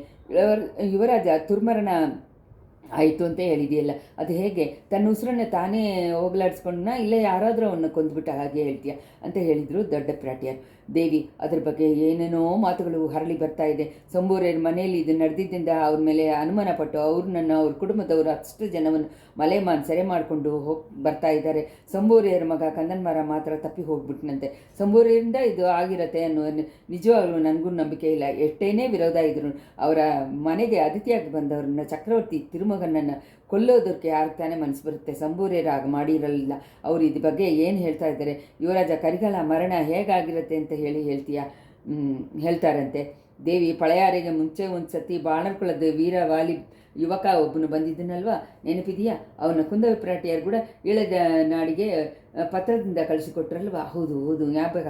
S1: ಯುವರಾಜ ತುರ್ಮರಣ ಆಯಿತು ಅಂತ ಹೇಳಿದೆಯಲ್ಲ, ಅದು ಹೇಗೆ? ತನ್ನ ಉಸಿರನ್ನು ತಾನೇ ಹೋಗಲಾಡಿಸ್ಕೊಂಡ, ಇಲ್ಲ ಯಾರಾದರೂ ಅವನ್ನ ಕೊಂದುಬಿಟ್ಟ ಹಾಗೆ ಹೇಳ್ತೀಯ ಅಂತ ಹೇಳಿದರು ದೊಡ್ಡಪ್ರಾಟ್ಯರ್. ದೇವಿ, ಅದ್ರ ಬಗ್ಗೆ ಏನೇನೋ ಮಾತುಗಳು ಹರಳಿ ಬರ್ತಾ ಇದೆ. ಸಂಬೂರಿಯರ ಮನೆಯಲ್ಲಿ ಇದು ನಡೆದಿದ್ದರಿಂದ ಅವ್ರ ಮೇಲೆ ಅನುಮಾನ ಪಟ್ಟು ಅವ್ರ ಕುಟುಂಬದವರು ಅಷ್ಟು ಜನವನ್ನು ಮಲೆಮಾನ್ ಸೆರೆ ಮಾಡಿಕೊಂಡು ಬರ್ತಾ ಇದ್ದಾರೆ. ಸಂಬೂರಿಯರ ಮಗ ಕಂದನ್ಮಾರ ಮಾತ್ರ ತಪ್ಪಿ ಹೋಗ್ಬಿಟ್ನಂತೆ. ಸಂಬೂರಿಯರಿಂದ ಇದು ಆಗಿರತ್ತೆ ಅನ್ನೋ ನಿಜವಾಗ್ಲೂ ನನಗೂ ನಂಬಿಕೆ ಇಲ್ಲ. ಎಷ್ಟೇನೇ ವಿರೋಧ ಇದ್ರು ಅವರ ಮನೆಗೆ ಅತಿಥಿಯಾಗಿ ಬಂದವ್ರನ್ನ ಚಕ್ರವರ್ತಿ ತಿರುಮಗನನ್ನು ಕೊಲ್ಲೋದಕ್ಕೆ ಯಾರು ತಾನೇ ಮನಸ್ಸು ಬರುತ್ತೆ? ಸಂಬೂರಿಯರ ಆಗ ಮಾಡಿರಲಿಲ್ಲ. ಅವರು ಇದ್ರ ಬಗ್ಗೆ ಏನು ಹೇಳ್ತಾ ಇದ್ದಾರೆ? ಯುವರಾಜ ಕರಿಗಾಲ ಮರಣ ಹೇಗಾಗಿರುತ್ತೆ ಅಂತ ಹೇಳ್ತಾರಂತೆ. ದೇವಿ, ಪಳೆಯಾರಿಗೆ ಮುಂಚೆ ಒಂದು ಸತಿ ಬಾಣರ್ಕುಳದ ವೀರವಾಲಿ ಯುವಕ ಒಬ್ಬನು ಬಂದಿದ್ದನಲ್ವ, ನೆನಪಿದೆಯಾ? ಅವನ ಕುಂದವಿಪ್ರಾಟಿಯರು ಕೂಡ ಇಳದ ನಾಡಿಗೆ ಪತ್ರದಿಂದ ಕಳಿಸಿಕೊಟ್ರಲ್ವ? ಹೌದು ಜ್ಞಾಪಕ.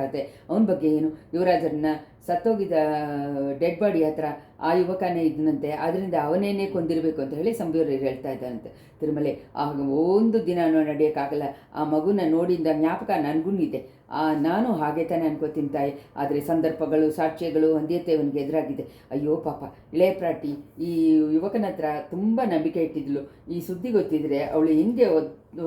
S1: ಅವನ ಬಗ್ಗೆ ಏನು? ಯುವರಾಜರನ್ನ ಸತ್ತೋಗಿದ ಡೆಡ್ ಬಾಡಿ ಹತ್ರ ಆ ಯುವಕನೇ ಇದ್ದನಂತೆ. ಅದರಿಂದ ಅವನೇನೇ ಕೊಂದಿರಬೇಕು ಅಂತ ಹೇಳಿ ಸಂಬೂರಿಯರು ಹೇಳ್ತಾ ಇದ್ದಾನಂತೆ. ತಿರುಮಲೆ, ಆಗ ಒಂದು ದಿನ ನಡೆಯೋಕ್ಕಾಗಲ್ಲ. ಆ ಮಗುನ ನೋಡಿದ ಜ್ಞಾಪಕ ನನಗೂ ಇದೆ. ನಾನು ಹಾಗೆ ತಾನೇ ಅನ್ಕೋತೀನಿ ತಾಯಿ. ಆದರೆ ಸಂದರ್ಭಗಳು ಸಾಕ್ಷ್ಯಗಳು ವந்திಯತ್ತೇವನಿಗೆ ಎದುರಾಗಿದೆ. ಅಯ್ಯೋ ಪಾಪ, ಇಳೆಯ ಪ್ರಾಟಿ ಈ ಯುವಕನ ಹತ್ರ ತುಂಬ ನಂಬಿಕೆ ಇಟ್ಟಿದ್ಲು. ಈ ಸುದ್ದಿ ಗೊತ್ತಿದ್ರೆ ಅವಳು ಹಿಂಗೆ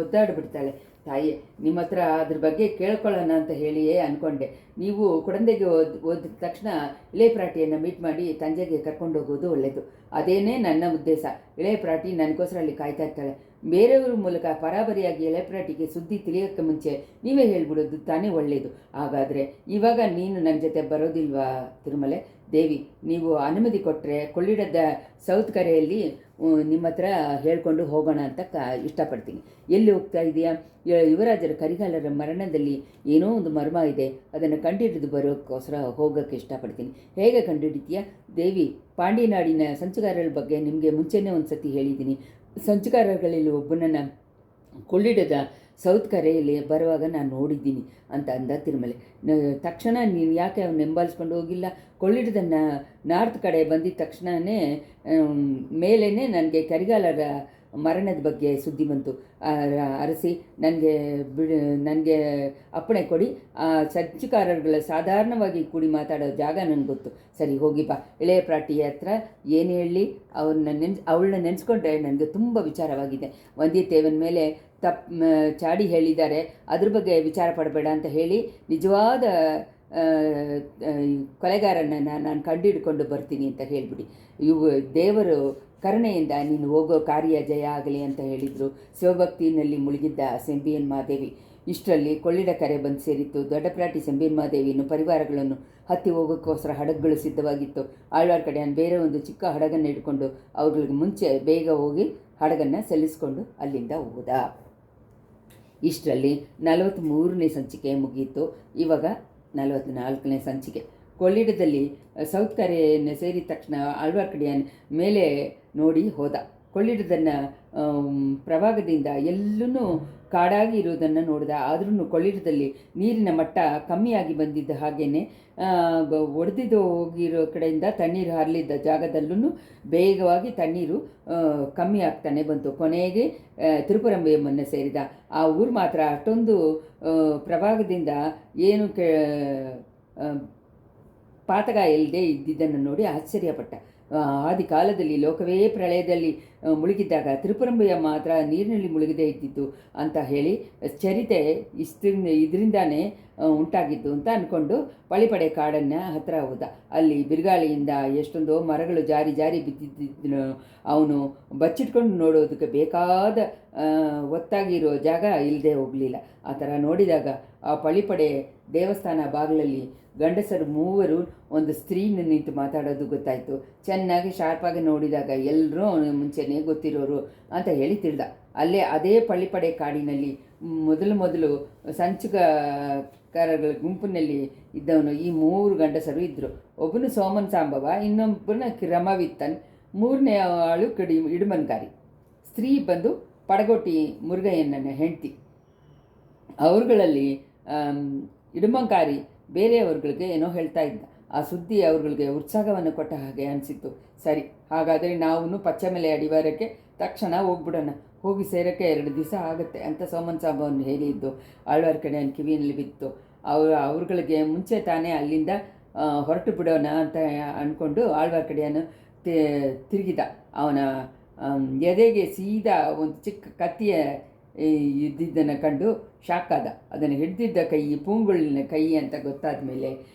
S1: ಒದ್ದಾಡ್ಬಿಡ್ತಾಳೆ. ತಾಯಿ, ನಿಮ್ಮ ಹತ್ರ ಅದ್ರ ಬಗ್ಗೆ ಕೇಳ್ಕೊಳ್ಳೋಣ ಅಂತ ಹೇಳಿಯೇ ಅಂದ್ಕೊಂಡೆ. ನೀವು ಕುಡಂದೆಗೆ ಹೋದ ತಕ್ಷಣ ಇಳೆಯ ಪ್ರಾಟಿಯನ್ನು ಮೀಟ್ ಮಾಡಿ ತಂಜೆಗೆ ಕರ್ಕೊಂಡೋಗೋದು ಒಳ್ಳೆಯದು. ಅದೇನೇ ನನ್ನ ಉದ್ದೇಶ. ಇಳೆಯ ಪ್ರಾಟಿ ನನಗೋಸ್ಕರ ಅಲ್ಲಿ ಕಾಯ್ತಾ ಇರ್ತಾಳೆ. ಬೇರೆಯವ್ರ ಮೂಲಕ ಪರಾಬರಿಯಾಗಿ ಇಳೆಯ ಪ್ರಾಟಿಗೆ ಸುದ್ದಿ ತಿಳಿಯೋಕ್ಕೆ ಮುಂಚೆ ನೀವೇ ಹೇಳ್ಬಿಡೋದು ತಾನೇ ಒಳ್ಳೆಯದು. ಹಾಗಾದರೆ ಇವಾಗ ನೀನು ನನ್ನ ಜೊತೆ ಬರೋದಿಲ್ವಾ ತಿರುಮಲೆ? ದೇವಿ, ನೀವು ಅನುಮತಿ ಕೊಟ್ಟರೆ ಕೊಳ್ಳಿಡದ ಸೌತ್ ಕರೆಯಲ್ಲಿ ನಿಮ್ಮ ಹತ್ರ ಹೇಳ್ಕೊಂಡು ಹೋಗೋಣ ಅಂತ ಇಷ್ಟಪಡ್ತೀನಿ. ಎಲ್ಲಿ ಹೋಗ್ತಾ ಇದೆಯಾ? ಯುವರಾಜರ ಕರಿಗಾಲರ ಮರಣದಲ್ಲಿ ಏನೋ ಒಂದು ಮರ್ಮ ಇದೆ, ಅದನ್ನು ಕಂಡುಹಿಡಿದು ಬರೋಕ್ಕೋಸ್ಕರ ಹೋಗೋಕ್ಕೆ ಇಷ್ಟಪಡ್ತೀನಿ. ಹೇಗೆ ಕಂಡುಹಿಡಿತೀಯಾ? ದೇವಿ, ಪಾಂಡ್ಯನಾಡಿನ ಸಂಚುಗಾರರ ಬಗ್ಗೆ ನಿಮಗೆ ಮುಂಚೆನೇ ಒಂದು ಸತಿ ಹೇಳಿದ್ದೀನಿ. ಸಂಚುಗಾರಗಳಲ್ಲಿ ಒಬ್ಬನನ್ನು ಕೊಳ್ಳಿಡದ ಸೌತ್ ಕರೆಯಲ್ಲಿ ಬರುವಾಗ ನಾನು ನೋಡಿದ್ದೀನಿ ಅಂತ ಅಂದ ತಿರುಮಲೆ. ತಕ್ಷಣ ನೀನು ಯಾಕೆ ಅವನ್ನ ಹಿಂಬಾಲಿಸ್ಕೊಂಡು ಹೋಗಿಲ್ಲ? ಕೊಳ್ಳಿಡದನ್ನ ನಾರ್ತ್ ಕಡೆ ಬಂದಿದ್ದ ತಕ್ಷಣವೇ ಮೇಲೇ ನನಗೆ ಕರಿಗಾಲರ ಮರಣದ ಬಗ್ಗೆ ಸುದ್ದಿ ಬಂತು. ಅರಸಿ ನನಗೆ ಅಪ್ಪಣೆ ಕೊಡಿ. ಆ ಸಂಚುಕಾರರುಗಳ ಸಾಧಾರಣವಾಗಿ ಕೂಡಿ ಮಾತಾಡೋ ಜಾಗ ನನಗೆ ಗೊತ್ತು. ಸರಿ, ಹೋಗಿ ಬಾ. ಇಳೆಯ ಪ್ರಾಟಿಯ ಹತ್ರ ಏನು ಹೇಳಿ ಅವಳನ್ನ ನೆನೆಸ್ಕೊಂಡ್ರೆ ನನಗೆ ತುಂಬ ವಿಚಾರವಾಗಿದೆ. ವந்திಯತ್ತೇವನ ಮೇಲೆ ಚಾಡಿ ಹೇಳಿದ್ದಾರೆ, ಅದ್ರ ಬಗ್ಗೆ ವಿಚಾರ ಪಡಬೇಡ ಅಂತ ಹೇಳಿ ನಿಜವಾದ ಕೊಲೆಗಾರನನ್ನು ನಾನು ಕಂಡುಹಿಡ್ಕೊಂಡು ಬರ್ತೀನಿ ಅಂತ ಹೇಳಿಬಿಡಿ. ದೇವರು ಕರುಣೆಯಿಂದ ನೀನು ಹೋಗೋ ಕಾರ್ಯ ಜಯ ಆಗಲಿ ಅಂತ ಹೇಳಿದರು. ಶಿವಭಕ್ತಿನಲ್ಲಿ ಮುಳುಗಿದ್ದ ಸೆಂಬಿಯನ್ ಮಹಾದೇವಿ. ಇಷ್ಟರಲ್ಲಿ ಕೊಳ್ಳಿಡ ಕರೆ ಬಂದು ಸೇರಿತ್ತು. ದೊಡ್ಡಪ್ರಾಟಿ ಸೆಂಬಿಯನ್ ಮಹಾದೇವಿಯನ್ನು ಪರಿವಾರಗಳನ್ನು ಹತ್ತಿ ಹೋಗೋಕ್ಕೋಸ್ಕರ ಹಡಗುಗಳು ಸಿದ್ಧವಾಗಿತ್ತು. ಆಳ್ವಾರ್ ಕಡೆ ಬೇರೆ ಒಂದು ಚಿಕ್ಕ ಹಡಗನ್ನು ಹಿಡ್ಕೊಂಡು ಅವ್ರಿಗೆ ಮುಂಚೆ ಬೇಗ ಹೋಗಿ ಹಡಗನ್ನು ಸಲ್ಲಿಸ್ಕೊಂಡು ಅಲ್ಲಿಂದ ಹೋದ. ಇಷ್ಟರಲ್ಲಿ 43ನೇ ಸಂಚಿಕೆ ಮುಗಿಯಿತು. ಇವಾಗ 44ನೇ ಸಂಚಿಕೆ. ಕೊಳ್ಳಿಡದಲ್ಲಿ ಸೌತ್ ಕರೆಯನ್ನು ಸೇರಿದ ತಕ್ಷಣ ಆಳ್ವಾರ್ ಕಡೆಯ ಮೇಲೆ ನೋಡಿ ಹೋದ. ಕೊಳ್ಳಿಡದನ್ನು ಪ್ರವಾಹದಿಂದ ಎಲ್ಲೂ ಕಾಡಾಗಿ ಇರುವುದನ್ನು ನೋಡಿದ. ಆದ್ರೂ ಕೊಳ್ಳಿಡದಲ್ಲಿ ನೀರಿನ ಮಟ್ಟ ಕಮ್ಮಿಯಾಗಿ ಬಂದಿದ್ದ ಹಾಗೆಯೇ ಒಡೆದಿದ್ದು ಹೋಗಿರೋ ಕಡೆಯಿಂದ ತಣ್ಣೀರು ಹರಿಲಿದ್ದ ಜಾಗದಲ್ಲೂ ಬೇಗವಾಗಿ ತಣ್ಣೀರು ಕಮ್ಮಿ ಆಗ್ತಾನೆ ಬಂತು. ಕೊನೆಗೆ ತಿರುಪುರಂಬೆಯಮ್ಮನ್ನು ಸೇರಿದ. ಆ ಊರು ಮಾತ್ರ ಅಷ್ಟೊಂದು ಪ್ರವಾಹದಿಂದ ಏನು ಪಾತಕ ಇಲ್ಲದೆ ಇದ್ದಿದ್ದನ್ನು ನೋಡಿ ಆಶ್ಚರ್ಯಪಟ್ಟ. ಆದಿ ಕಾಲದಲ್ಲಿ ಲೋಕವೇ ಪ್ರಳಯದಲ್ಲಿ ಮುಳುಗಿದ್ದಾಗ ತ್ರಿಪುರಂಬೆಯ ಮಾತ್ರ ನೀರಿನಲ್ಲಿ ಮುಳುಗದೇ ಇದ್ದಿತ್ತು ಅಂತ ಹೇಳಿ ಚರಿತೆ ಇದರಿಂದಾನೇ ಉಂಟಾಗಿದ್ದು ಅಂತ ಅಂದ್ಕೊಂಡು ಪಳಿಪಡೆ ಕಾಡನ್ನು ಹತ್ತಿರ ಹೋದ. ಅಲ್ಲಿ ಬಿರುಗಾಳಿಯಿಂದ ಎಷ್ಟೊಂದೋ ಮರಗಳು ಜಾರಿ ಜಾರಿ ಬಿದ್ದಿದ್ದು ಅವನು ಬಚ್ಚಿಟ್ಕೊಂಡು ನೋಡೋದಕ್ಕೆ ಬೇಕಾದ ಒತ್ತಾಗಿರೋ ಜಾಗ ಇಲ್ಲದೆ ಹೋಗಲಿಲ್ಲ. ಆ ಥರ ನೋಡಿದಾಗ ಆ ಪಳಿಪಡೆ ದೇವಸ್ಥಾನ ಬಾಗಿಲಲ್ಲಿ ಗಂಡಸರು ಮೂವರು ಒಂದು ಸ್ತ್ರೀನ ನಿಂತು ಮಾತಾಡೋದು ಗೊತ್ತಾಯಿತು. ಚೆನ್ನಾಗಿ ಶಾರ್ಪಾಗಿ ನೋಡಿದಾಗ ಎಲ್ಲರೂ ಅವನು ಮುಂಚೆನೇ ಗೊತ್ತಿರೋರು ಅಂತ ಹೇಳಿ ತಿಳಿದ. ಅಲ್ಲೇ ಅದೇ ಪಳಿಪಡೆ ಕಾಡಿನಲ್ಲಿ ಮೊದಲು ಸಂಚುಗಾರಗಳ ಗುಂಪಿನಲ್ಲಿ ಇದ್ದವನು ಈ 3 ಗಂಡಸರು ಇದ್ದರು. ಒಬ್ಬನು ಸೋಮನ್ ಸಾಂಬವ, ಇನ್ನೊಬ್ಬನ ರಮವಿತ್ತನ್, 3ನೇ ಆಳು ಇಡುಮನ್ಕಾರಿ. ಸ್ತ್ರೀ ಬಂದು ಪಡಗೋಟಿ ಮುರುಗಯ್ಯನ ಹೆಂಡತಿ. ಅವರುಗಳಲ್ಲಿ ಇಡುಮಂಕಾರಿ ಬೇರೆಯವ್ರಗಳಿಗೆ ಏನೋ ಹೇಳ್ತಾ ಇದ್ದ. ಆ ಸುದ್ದಿ ಅವ್ರಗಳಿಗೆ ಉತ್ಸಾಹವನ್ನು ಕೊಟ್ಟ ಹಾಗೆ ಅನಿಸಿತ್ತು. ಸರಿ, ಹಾಗಾದರೆ ನಾವು ಪಚ್ಚೆಮಲೆ ಅಡಿವಾರಕ್ಕೆ ತಕ್ಷಣ ಹೋಗ್ಬಿಡೋಣ, ಹೋಗಿ ಸೇರೋಕ್ಕೆ 2 ದಿವಸ ಆಗುತ್ತೆ ಅಂತ ಸೋಮನ್ ಸಾಂಬವನ್ನು ಹೇಳಿದ್ದು ಆಳ್ವಾರ್ ಕಡೆಯನ್ನು ಕಿವಿಯಲ್ಲಿ ಬಿತ್ತು. ಅವ್ರುಗಳಿಗೆ ಮುಂಚೆ ತಾನೇ ಅಲ್ಲಿಂದ ಹೊರಟು ಬಿಡೋಣ ಅಂತ ಅಂದ್ಕೊಂಡು ಆಳ್ವಾರ್ ಕಡೆಯನ್ನು ತಿರುಗಿದ. ಅವನ ಎದೆಗೆ ಸೀದಾ ಒಂದು ಚಿಕ್ಕ ಕತ್ತಿಯ ಇದ್ದಿದ್ದನ್ನು ಕಂಡು ಶಾಕ್ ಆದ. ಅದನ್ನು ಹಿಡಿದಿದ್ದ ಕೈ ಪೂಂಗುಳಿನ ಕೈ ಅಂತ ಗೊತ್ತಾದ ಮೇಲೆ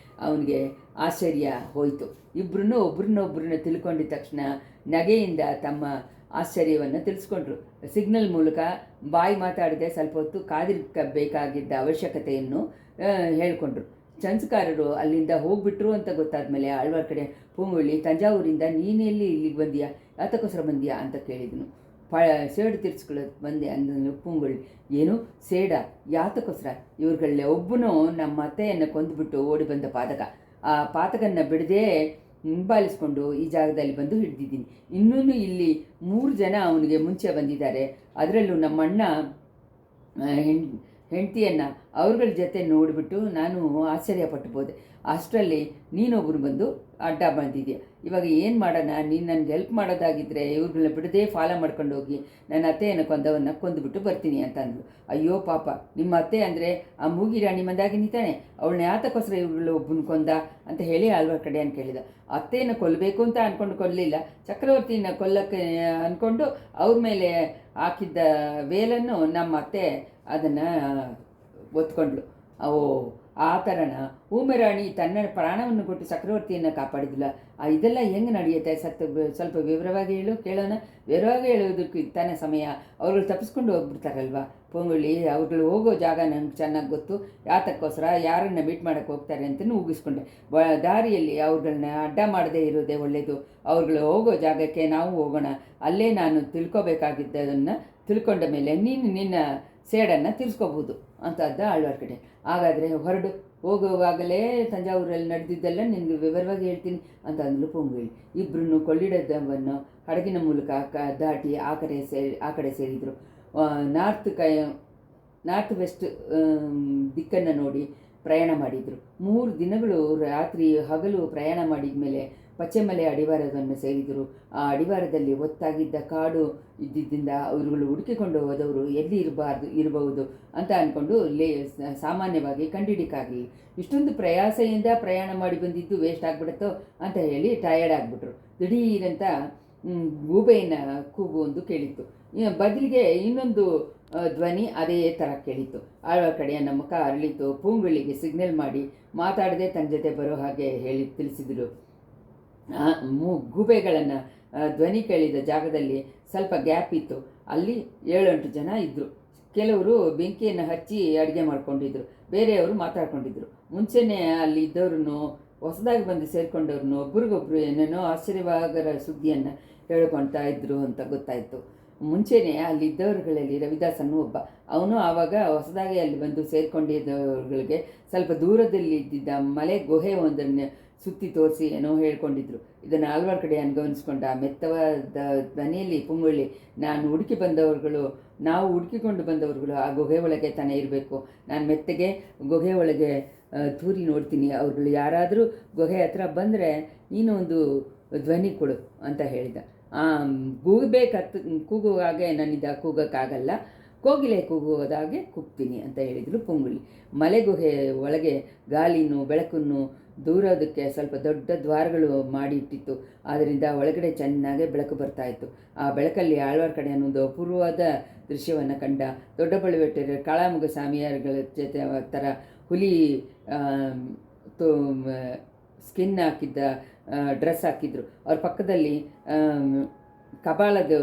S1: ಅವನಿಗೆ ಆಶ್ಚರ್ಯ ಹೋಯಿತು. ಇಬ್ಬರೂ ಒಬ್ರನ್ನೊಬ್ಬರನ್ನ ತಿಳ್ಕೊಂಡಿದ್ದ ತಕ್ಷಣ ನಗೆಯಿಂದ ತಮ್ಮ ಆಶ್ಚರ್ಯವನ್ನು ತಿಳಿಸ್ಕೊಂಡ್ರು. ಸಿಗ್ನಲ್ ಮೂಲಕ ಬಾಯಿ ಮಾತಾಡದೆ ಸ್ವಲ್ಪ ಹೊತ್ತು ಕಾದಿರ್ಬೇಕಾಗಿದ್ದ ಅವಶ್ಯಕತೆಯನ್ನು ಹೇಳ್ಕೊಂಡ್ರು. ಸಂಸ್ಕಾರರು ಅಲ್ಲಿಂದ ಹೋಗ್ಬಿಟ್ರು ಅಂತ ಗೊತ್ತಾದ ಮೇಲೆ ಆಳ್ವಾರ್ ಕಡೆ ಪೂಂಗುಳಿ, ತಂಜಾವೂರಿಂದ ನೀನೆಲ್ಲಿ ಇಲ್ಲಿಗೆ ಬಂದೀಯಾ, ಯಾತಕ್ಕೋಸ್ಕರ ಬಂದೀಯಾ ಅಂತ ಕೇಳಿದನು. ಸೇಡು ತೀರ್ಸ್ಕೊಳ್ಳೋದು ಬಂದೆ ಅಂದನು ಪೂಂಗುಳಿ. ಏನು ಸೇಡ, ಯಾತಕ್ಕೋಸ್ಕರ? ಇವ್ರುಗಳೇ ಒಬ್ಬನು ನಮ್ಮ ಅತ್ತೆಯನ್ನು ಕೊಂದುಬಿಟ್ಟು ಓಡಿ ಬಂದ ಪಾತಕ. ಆ ಪಾತಕನ್ನು ಬಿಡದೆ ಹಿಂಬಾಲಿಸ್ಕೊಂಡು ಈ ಜಾಗದಲ್ಲಿ ಬಂದು ಹಿಡಿದಿದ್ದೀನಿ. ಇನ್ನೂ ಇಲ್ಲಿ 3 ಜನ ಅವನಿಗೆ ಮುಂಚೆ ಬಂದಿದ್ದಾರೆ. ಅದರಲ್ಲೂ ನಮ್ಮಣ್ಣ ಹೆಂಡತಿಯನ್ನು ಅವ್ರಗಳ ಜೊತೆ ನೋಡಿಬಿಟ್ಟು ನಾನು ಆಶ್ಚರ್ಯಪಟ್ಟು ಹೋದೆ. ಅಷ್ಟರಲ್ಲಿ ನೀನೊಬ್ಬರು ಬಂದು ಅಡ್ಡ ಬಂದಿದೆಯಾ. ಇವಾಗ ಏನು ಮಾಡೋಣ? ನೀನು ನನಗೆ ಹೆಲ್ಪ್ ಮಾಡೋದಾಗಿದ್ದರೆ ಇವ್ರಗಳನ್ನ ಬಿಡದೆ ಫಾಲೋ ಮಾಡ್ಕೊಂಡು ಹೋಗಿ ನನ್ನ ಅತ್ತೆಯನ್ನು ಕೊಂದುಬಿಟ್ಟು ಬರ್ತೀನಿ ಅಂತ ಅಂದರು. ಅಯ್ಯೋ ಪಾಪ, ನಿಮ್ಮ ಅತ್ತೆ ಅಂದರೆ ಆ ಮೂಗಿ ರಾಣಿ ಮಂದಾಗಿನಿ ತಾನೆ, ಅವಳನ್ನ ಯಾತಕ್ಕೋಸ್ಕರ ಇವ್ರುಗಳು ಒಬ್ಬನ ಕೊಂದ ಅಂತ ಹೇಳಿ ಆಳ್ವಾರ್ ಕಡೆಯನ್ನು ಕೇಳಿದ. ಅತ್ತೆಯನ್ನು ಕೊಲ್ಲಬೇಕು ಅಂತ ಅಂದ್ಕೊಂಡು ಕೊಲ್ಲಲಿಲ್ಲ, ಚಕ್ರವರ್ತಿನ ಕೊಲ್ಲಕ್ಕೆ ಅಂದ್ಕೊಂಡು ಅವ್ರ ಮೇಲೆ ಹಾಕಿದ್ದ ವೇಲನ್ನು ನಮ್ಮ ಅತ್ತೆ ಅದನ್ನು ಒತ್ಕೊಂಡ್ಳು. ಓ, ಆ ಥರನ? ಊಮೆರಾಣಿ ತನ್ನ ಪ್ರಾಣವನ್ನು ಕೊಟ್ಟು ಚಕ್ರವರ್ತಿಯನ್ನು ಕಾಪಾಡಿದಿಲ್ಲ. ಇದೆಲ್ಲ ಹೆಂಗೆ ನಡೆಯುತ್ತೆ? ಸ್ವಲ್ಪ ವಿವರವಾಗಿ ಹೇಳು, ಕೇಳೋಣ. ವಿವರವಾಗಿ ಹೇಳೋದಕ್ಕೆ ತಾನೇ ಸಮಯ. ಅವ್ರುಗಳು ತಪ್ಪಿಸ್ಕೊಂಡು ಹೋಗ್ಬಿಡ್ತಾರಲ್ವ ಪೊಂಗುಳಿ. ಅವ್ರುಗಳು ಹೋಗೋ ಜಾಗ ನನಗೆ ಚೆನ್ನಾಗಿ ಗೊತ್ತು, ಯಾತಕ್ಕೋಸ್ಕರ ಯಾರನ್ನು ಮೀಟ್ ಮಾಡೋಕ್ಕೆ ಹೋಗ್ತಾರೆ ಅಂತಲೂ ಊಗಿಸ್ಕೊಂಡೆ. ದಾರಿಯಲ್ಲಿ ಅವ್ರುಗಳನ್ನ ಅಡ್ಡ ಮಾಡದೇ ಇರೋದೇ ಒಳ್ಳೆಯದು. ಅವ್ರುಗಳು ಹೋಗೋ ಜಾಗಕ್ಕೆ ನಾವು ಹೋಗೋಣ. ಅಲ್ಲೇ ನಾನು ತಿಳ್ಕೊಬೇಕಾಗಿದ್ದದನ್ನು ತಿಳ್ಕೊಂಡ ಮೇಲೆ ನೀನು ನಿನ್ನ ಸೇಡನ್ನು ತೀರಿಸ್ಕೋಬೋದು ಅಂತ ಅದ್ದ ಆಳ್ವಾರ್ ಕಡೆ. ಹಾಗಾದರೆ ಹೊರಡು, ಹೋಗುವಾಗಲೇ ತಂಜಾವೂರಲ್ಲಿ ನಡೆದಿದ್ದೆಲ್ಲ ನಿನಗೆ ವಿವರವಾಗಿ ಹೇಳ್ತೀನಿ ಅಂತ ಅಂದಳು ಪೊಂಗುಳಿ. ಇಬ್ಬರನ್ನು ಕೊಳ್ಳಿಡದವನ್ನು ಹಡಗಿನ ಮೂಲಕ ದಾಟಿ ಆ ಕಡೆ ಸೇರಿದರು. ನಾರ್ತ್ ವೆಸ್ಟ್ ದಿಕ್ಕನ್ನು ನೋಡಿ ಪ್ರಯಾಣ ಮಾಡಿದರು. 3 ದಿನಗಳು ರಾತ್ರಿ ಹಗಲು ಪ್ರಯಾಣ ಮಾಡಿದ ಮೇಲೆ ಪಚ್ಚೆಮಲೆ ಅಡಿವಾರವನ್ನು ಸೇರಿದರು. ಆ ಅಡಿವಾರದಲ್ಲಿ ಒತ್ತಾಗಿದ್ದ ಕಾಡು ಇದ್ದಿದ್ದರಿಂದ ಅವರುಗಳು ಹುಡುಕಿಕೊಂಡು ಹೋದವರು ಎಲ್ಲಿ ಇರಬಹುದು ಅಂತ ಅಂದ್ಕೊಂಡು ಸಾಮಾನ್ಯವಾಗಿ ಕಂಡಿಡಿಕಾಗಲಿಲ್ಲ. ಇಷ್ಟೊಂದು ಪ್ರಯಾಸೆಯಿಂದ ಪ್ರಯಾಣ ಮಾಡಿ ಬಂದಿದ್ದು ವೇಸ್ಟ್ ಆಗಿಬಿಡುತ್ತೋ ಅಂತ ಹೇಳಿ ಟಯರ್ಡ್ ಆಗಿಬಿಟ್ರು. ದಿಢೀರಂತ ಗೂಬೆಯನ್ನು ಕೂಗು ಒಂದು ಕೇಳಿತ್ತು. ಬದಲಿಗೆ ಇನ್ನೊಂದು ಧ್ವನಿ ಅದೇ ಥರ ಕೇಳಿತ್ತು. ಆಳ್ವಾರ್ ಕಡೆಯ ಮುಖ ಅರಳಿತು. ಪೂಂಗುಳಿಗೆ ಸಿಗ್ನಲ್ ಮಾಡಿ ಮಾತಾಡದೆ ತನ್ನ ಜೊತೆ ಬರೋ ಹಾಗೆ ಹೇಳಿ ತಿಳಿಸಿದರು. ಗೂಬೆಗಳನ್ನು ಧ್ವನಿ ಕೇಳಿದ ಜಾಗದಲ್ಲಿ ಸ್ವಲ್ಪ ಗ್ಯಾಪ್ ಇತ್ತು. ಅಲ್ಲಿ 7-8 ಜನ ಇದ್ದರು. ಕೆಲವರು ಬೆಂಕಿಯನ್ನು ಹಚ್ಚಿ ಅಡುಗೆ ಮಾಡ್ಕೊಂಡಿದ್ರು, ಬೇರೆಯವರು ಮಾತಾಡ್ಕೊಂಡಿದ್ರು. ಮುಂಚೆನೇ ಅಲ್ಲಿ ಇದ್ದವ್ರನ್ನು, ಹೊಸದಾಗಿ ಬಂದು ಸೇರಿಕೊಂಡವ್ರನ್ನು ಒಬ್ರಿಗೊಬ್ರು ಏನೇನೋ ಆಶ್ಚರ್ಯವಾಗರ ಸುದ್ದಿಯನ್ನು ಹೇಳ್ಕೊಳ್ತಾ ಇದ್ರು ಅಂತ ಗೊತ್ತಾಯಿತು. ಮುಂಚೆನೇ ಅಲ್ಲಿದ್ದವ್ರುಗಳಲ್ಲಿ ರವಿದಾಸನ್ನು ಒಬ್ಬ. ಅವನು ಆವಾಗ ಹೊಸದಾಗಿ ಅಲ್ಲಿ ಬಂದು ಸೇರಿಕೊಂಡಿದ್ದವ್ರುಗಳಿಗೆ ಸ್ವಲ್ಪ ದೂರದಲ್ಲಿ ಇದ್ದಿದ್ದ ಮಲೆ ಗುಹೆ ಒಂದನ್ನು ಸುತ್ತಿ ತೋರಿಸಿ ಏನೋ ಹೇಳ್ಕೊಂಡಿದ್ರು. ಇದನ್ನು ಆಳ್ವಾರ್ ಕಡೆ ಗಮನಿಸ್ಕೊಂಡ. ಮೆತ್ತವಾದ ಧ್ವನಿಯಲ್ಲಿ ಪುಂಗುಳಿ, ನಾವು ಹುಡುಕಿಕೊಂಡು ಬಂದವರುಗಳು ಆ ಗುಹೆ ಒಳಗೆ ತಾನೇ ಇರಬೇಕು. ನಾನು ಮೆತ್ತಗೆ ಗುಹೆ ಒಳಗೆ ತೂರಿ ನೋಡ್ತೀನಿ. ಅವ್ರುಗಳು ಯಾರಾದರೂ ಗುಹೆ ಹತ್ರ ಬಂದರೆ ನೀನು ಒಂದು ಧ್ವನಿ ಕೊಡು ಅಂತ ಹೇಳಿದ. ಕೂಗುವಾಗ ನನ್ನಿಂದ ಕೂಗೋಕ್ಕಾಗಲ್ಲ. ಕೋಗಿಲೆ ಕೂಗುವುದಾಗೆ ಕೂಗ್ತೀನಿ ಅಂತ ಹೇಳಿದರು ಪುಂಗುಳಿ. ಮಲೆಗುಹೆ ಒಳಗೆ ಗಾಳಿನೂ ಬೆಳಕನ್ನು ದೂರೋದಕ್ಕೆ ಸ್ವಲ್ಪ ದೊಡ್ಡ ದ್ವಾರಗಳು ಮಾಡಿ ಇಟ್ಟಿತ್ತು. ಆದ್ದರಿಂದ ಒಳಗಡೆ ಚೆನ್ನಾಗೇ ಬೆಳಕು ಬರ್ತಾ ಇತ್ತು. ಆ ಬೆಳಕಲ್ಲಿ ಆಳ್ವಾರ್ ಕಡೆ ಅನ್ನೋದು ಅಪೂರ್ವವಾದ ದೃಶ್ಯವನ್ನು ಕಂಡ. ದೊಡ್ಡ ಬಳುವೆಟ್ಟರು ಕಾಳಾಮುಗ ಸ್ವಾಮಿಯರುಗಳ ಜೊತೆ ಥರ ಹುಲಿ ಸ್ಕಿನ್ ಹಾಕಿದ್ದ ಡ್ರೆಸ್ ಹಾಕಿದ್ರು. ಅವ್ರ ಪಕ್ಕದಲ್ಲಿ ಕಪಾಳದ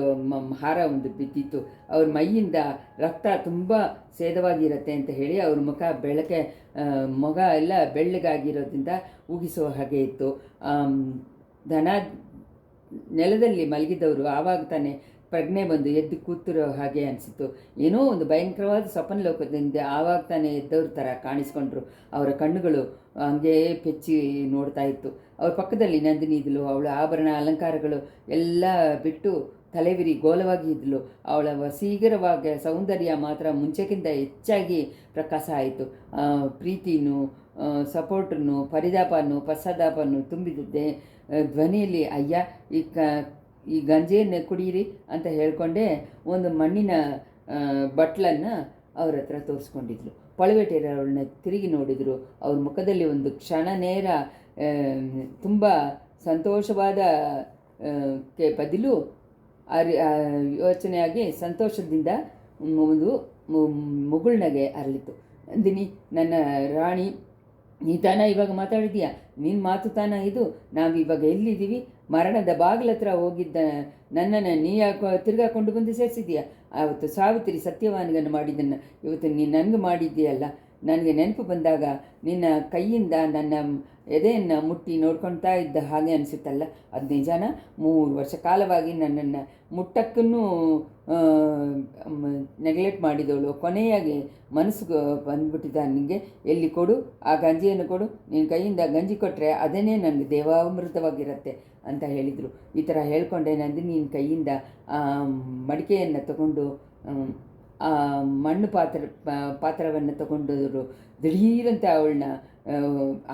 S1: ಹಾರ ಒಂದು ಬಿದ್ದಿತ್ತು. ಅವ್ರ ಮೈಯಿಂದ ರಕ್ತ ತುಂಬ ಸೇದವಾಗಿರುತ್ತೆ ಅಂತ ಹೇಳಿ ಅವ್ರ ಮೊಗ ಎಲ್ಲ ಬೆಳ್ಳಗಾಗಿರೋದ್ರಿಂದ ಊಗಿಸುವ ಹಾಗೆ ಇತ್ತು. ದನ ನೆಲದಲ್ಲಿ ಮಲಗಿದ್ದವರು ಆವಾಗ ತಾನೇ ಪ್ರಜ್ಞೆ ಬಂದು ಎದ್ದು ಕೂತಿರೋ ಹಾಗೆ ಅನಿಸಿತು. ಏನೋ ಒಂದು ಭಯಂಕರವಾದ ಸ್ವಪ್ನ ಲೋಕದಿಂದ ಆವಾಗ ತಾನೇ ಎದ್ದವ್ರ ಥರ ಕಾಣಿಸ್ಕೊಂಡ್ರು. ಅವರ ಕಣ್ಣುಗಳು ಹಂಗೇ ಪೆಚ್ಚಿ ನೋಡ್ತಾ ಇತ್ತು. ಅವ್ರ ಪಕ್ಕದಲ್ಲಿ ನಂದಿನಿ ಇದ್ಲು. ಅವಳ ಆಭರಣ ಅಲಂಕಾರಗಳು ಎಲ್ಲ ಬಿಟ್ಟು ತಲೆವಿರಿ ಗೋಲವಾಗಿ ಇದ್ಲು. ಅವಳ ವಸೀಕರವಾಗಿ ಸೌಂದರ್ಯ ಮಾತ್ರ ಮುಂಚೆಗಿಂತ ಹೆಚ್ಚಾಗಿ ಪ್ರಕಾಶ ಆಯಿತು. ಪ್ರೀತಿನೂ ಸಪೋರ್ಟನ್ನು ಪರಿದಾಪವನ್ನು ಪಶ್ಚಾತ್ತಾಪವನ್ನು ತುಂಬಿದ್ದೆ ಧ್ವನಿಯಲ್ಲಿ. ಅಯ್ಯ, ಈ ಗಂಜೆಯನ್ನು ಕುಡೀರಿ ಅಂತ ಹೇಳ್ಕೊಂಡೇ ಒಂದು ಮಣ್ಣಿನ ಬಟ್ಲನ್ನು ಅವ್ರ ಹತ್ರ ತೋರಿಸ್ಕೊಂಡಿದ್ಲು. ಪಳುವೆಟೆಯರು ಅವಳನ್ನ ತಿರುಗಿ ನೋಡಿದರು. ಅವ್ರ ಮುಖದಲ್ಲಿ ಒಂದು ಕ್ಷಣ ನೇರ ತುಂಬ ಸಂತೋಷವಾದ ಬದಲು ಯೋಚನೆಯಾಗಿ ಸಂತೋಷದಿಂದ ಒಂದು ಮುಗುಳ್ನಗೆ ಅರಳಿತು. ನಂದಿನಿ, ನನ್ನ ರಾಣಿ, ನೀ ತಾನ ಇವಾಗ ಮಾತಾಡಿದೀಯಾ? ನಿನ್ನ ಮಾತು ತಾನ ಇದು? ನಾವಿವಾಗ ಎಲ್ಲಿದ್ದೀವಿ? ಮರಣದ ಬಾಗಿಲತ್ರ ಹೋಗಿದ್ದ ನನ್ನನ್ನು ನೀ ಯಾಕೆ ತಿರ್ಗಾಕೊಂಡು ಬಂದು ಸೇರಿಸಿದೀಯಾ? ಆವತ್ತು ಸಾವಿತ್ರಿ ಸತ್ಯವಾನಿಗನ್ನು ಮಾಡಿದ್ದನ್ನು ಇವತ್ತು ನೀನು ನನಗೆ ಮಾಡಿದ್ದೀಯಲ್ಲ. ನನಗೆ ನೆನಪು ಬಂದಾಗ ನಿನ್ನ ಕೈಯಿಂದ ನನ್ನ ಎದೆಯನ್ನು ಮುಟ್ಟಿ ನೋಡ್ಕೊಳ್ತಾ ಇದ್ದ ಹಾಗೆ ಅನಿಸುತ್ತಲ್ಲ, ಅದು ನಿಜಾನ? 3 ವರ್ಷ ಕಾಲವಾಗಿ ನನ್ನನ್ನು ಮುಟ್ಟಕ್ಕೂ ನೆಗ್ಲೆಕ್ಟ್ ಮಾಡಿದವಳು ಕೊನೆಯಾಗಿ ಮನಸ್ಸು ಬಂದ್ಬಿಟ್ಟಿದ್ದ ನಿನಗೆ. ಎಲ್ಲಿ ಕೊಡು, ಆ ಗಂಜಿಯನ್ನು ಕೊಡು. ನಿನ್ನ ಕೈಯಿಂದ ಗಂಜಿ ಕೊಟ್ಟರೆ ಅದನ್ನೇ ನನಗೆ ದೇವಾಮೃತವಾಗಿರುತ್ತೆ ಅಂತ ಹೇಳಿದರು. ಈ ಥರ ಹೇಳ್ಕೊಂಡೆ ನಂದಿನಿ ನಿನ್ನ ಕೈಯಿಂದ ಮಡಿಕೆಯನ್ನು ತಗೊಂಡು ಆ ಮಣ್ಣು ಪಾತ್ರವನ್ನು ತಗೊಂಡವರು ದಿಢೀರಂತೆ ಅವಳನ್ನ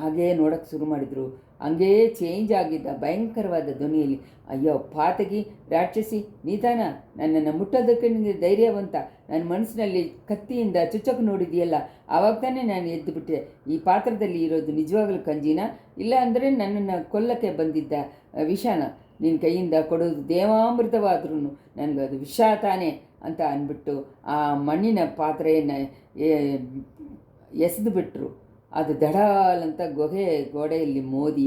S1: ಹಾಗೇ ನೋಡೋಕ್ಕೆ ಶುರು ಮಾಡಿದರು. ಹಂಗೇ ಚೇಂಜ್ ಆಗಿದ್ದ ಭಯಂಕರವಾದ ಧ್ವನಿಯಲ್ಲಿ, ಅಯ್ಯೋ ಪಾತಗಿ, ರಾಕ್ಷಸಿ, ನೀತಾನ ನನ್ನನ್ನು ಮುಟ್ಟೋದಕ್ಕೆ ನಿನಗೆ ಧೈರ್ಯವಂತ. ನನ್ನ ಮನಸ್ಸಿನಲ್ಲಿ ಕತ್ತಿಯಿಂದ ಚುಚ್ಚಕ್ಕೆ ನೋಡಿದೆಯಲ್ಲ, ಆವಾಗ ತಾನೇ ನಾನು ಎದ್ದು ಬಿಟ್ಟೆ. ಈ ಪಾತ್ರದಲ್ಲಿ ಇರೋದು ನಿಜವಾಗಲೂ ಕಂಜಿನ, ಇಲ್ಲ ಅಂದರೆ ನನ್ನನ್ನು ಕೊಲ್ಲಕ್ಕೆ ಬಂದಿದ್ದ ವಿಷಾನ? ನಿನ್ನ ಕೈಯಿಂದ ಕೊಡೋದು ದೇವಾಮೃತವಾದ್ರೂ ನನಗದು ವಿಷ ತಾನೇ ಅಂತ ಅಂದ್ಬಿಟ್ಟು ಆ ಮಣ್ಣಿನ ಪಾತ್ರೆಯನ್ನು ಎಸೆದು ಬಿಟ್ಟರು. ಅದು ದಡಾಲಂತ ಗೋಡೆಯಲ್ಲಿ ಮೋದಿ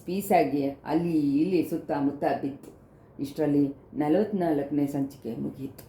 S1: ಪೀಸಾಗಿ ಅಲ್ಲಿ ಇಲ್ಲಿ ಸುತ್ತಮುತ್ತ ಬಿತ್ತು. ಇಷ್ಟರಲ್ಲಿ 44ನೇ ಸಂಚಿಕೆ ಮುಗಿಯಿತು.